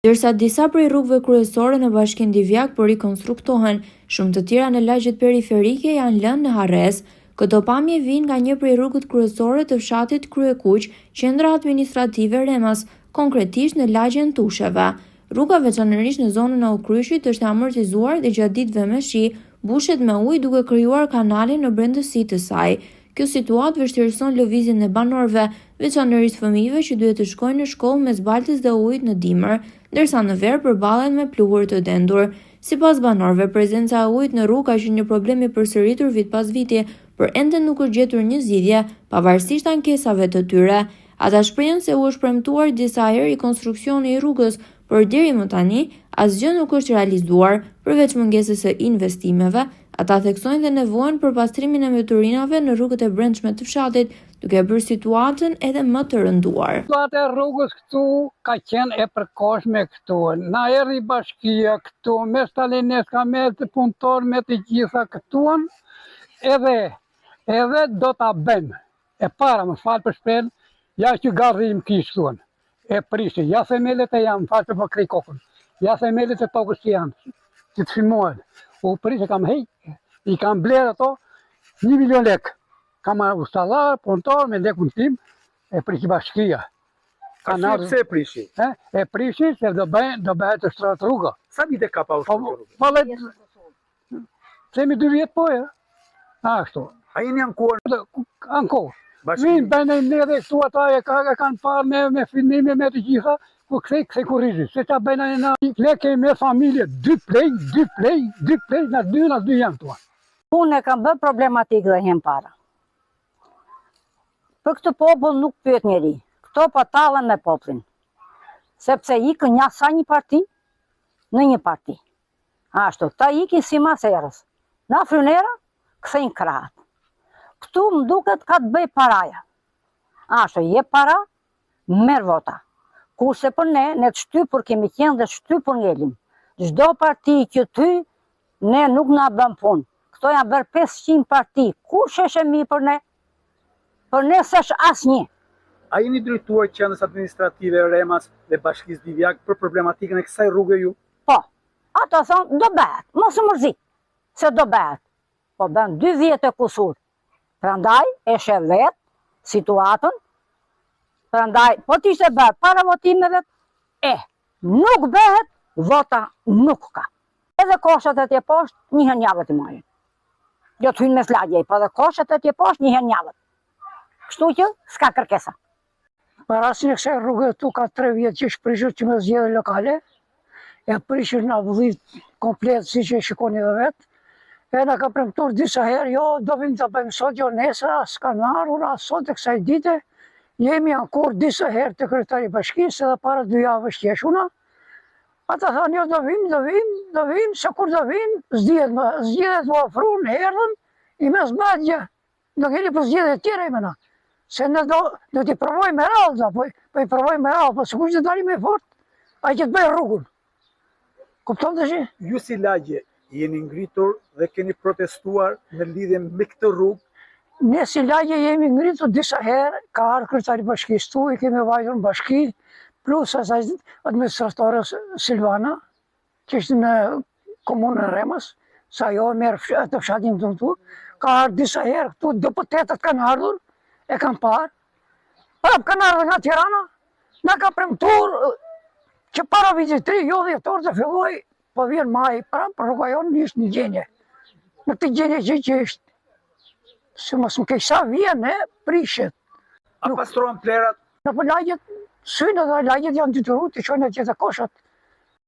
Ndërsa disa prej rrugëve kryesore në Bashkinë Divjak po rikonstruktohen, shumë të tjera në lagjet periferike janë lënë në harres. Këto pamje vijnë nga një prej rrugët kryesore të fshatit Kryekuq, qendra administrative Remas, konkretisht në lagjen Tusheve. Rruga veçanërisht në zonën e Okryshit është amortizuar dhe gjatë ditëve me shi mbushet me ujë duke krijuar kanale në brendësi të saj. Kjo situatë vështirëson lëvizjen e banorëve, veçanërisht fëmijëve që duhet të shkojnë në shkollë mes baltës dhe ujit në dimër, ndërsa në verë përballen me pluhur të dendur. Sipas banorëve, prezenca e ujit në rrugë ka qenë një problem i përsëritur vit pas viti, por ende nuk është gjetur një zgjidhje, pavarësisht ankesave të tyre. Ata shprehen se u është premtuar disa herë rikonstruksioni i rrugës, por deri më tani asgjë nuk është realizuar, përveç mungesës së investimeve. Ata theksojnë dhe nevojën për pastrimin e mbeturinave në rrugët e brendshme të fshatit, duke bërë situatën edhe më të rënduar. Situata e rrugës këtu ka qenë e përkohshme këtu. Na erdhi bashkia këtu, me stalineska, me të punëtor, me të gjitha këtu, edhe do ta bëjmë. E para, më falë për shprehjen, ja që garrim kishë thuan. E prishë, ja themelet e janë, falë për krej kokën. Ja themelet e tokës që janë, që të filmohen. U prishë kam i kam blerë ato 1 milion lek. Kam ustallar, punëtor, me lekun tim, e prishi bashkia. Pse e prishi? E prishi se do bëhet të shtratë rruga. Sa vite ka pa u shtratë rruga? Themi 2 vjetë po, ashtu. A jeni ankuar? Ankuar. Vinë bëjnë në dhe këtu ata e kanë parë me filmime me të gjitha, ku kthej kurrizit. Se ta bëjnë në leke me familje, 2 plej, na dy janë tua. Unë e kam bërë problematikë dhe hem para. Për këtë popull nuk pyet njeri. Këto po tallen me popullin. Sepse ikën një parti në një parti. Ashtu, ta ikin si mas erës. Na frynera, kthejnë krahat. Këtu më duket ka të bëj paraja. Ashtu, je para, merr vota. Kurse për ne të shtypur kemi qenë dhe shtypur ngelim. Çdo parti që ty, ne nuk na bën punë. Këto janë bërë 500 parti. Kush është e mirë për ne? Për ne s'është asnjë. A jeni drejtuar qendrës administrative Remas dhe Bashkisë Divjak për problematikën e kësaj rruge ju? Po, ata thonë do bëhet, mos u mërzit, se do bëhet. Po bën 2 vjet e kusur. Prandaj e sheh vetë situatën. Prandaj, po t'ishte bërë para votimeve, nuk bëhet, vota nuk ka. Edhe koshat e tje poshtë, njëherë javët i marrin. Jo të hynë me flagje, po edhe koshat e tje poshtë, njëherë javët. Kështu që, s'ka kërkesa. Parasin e kësaj rrugë tu ka 3 vjetë që është prishur që me zgjedhje lokale, e prishur në avullit komplet, si që e shikoni dhe vetë, e në ka premtuar disa herë, jo, do vim të bëjmë sot, jo nesër, s'ka narur, sot e kësaj dite, jemi ankur disa herë të kryetari bashkisë edhe para 2 javësh qeshuna. Ata thonë, jo, do vim, se kur do vim, zgjedhet më ofru në erdhën, i me zbat gjë. Do keni për zgjedhje tjera i mëna. Se ne do t'i provoj me rallë, po i provoj me rallë, po se kush të dalim e fort, a i që të bëjë rrugun. Kupton të shi? Ju si lagje, jeni ngritur dhe keni protestuar në lidhje me këtë rrugë? Ne si lagje jemi ngritur disa herë, ka ardhur kryetari bashkisë tu, i kemi vajtur në bashki, plus asaj administratore Silvana, që është në komunën Remas, sa jo merë të fshatin të tu, ka ardhur disa herë këtu, deputetët kanë ardhur, e kanë parë, kanë ardhur nga Tirana, na ka premtuar që para vitit 3, jo dhjetor të filloj, po vjen maj, për rruga jonë ishtë një gjenje. Në këtë gjenje që ishtë, se mos më keq sa vjen, prishet. A pastrohen plerat? Në për lagjet, synë dhe lagjet janë detyruar të çojnë atje të koshat.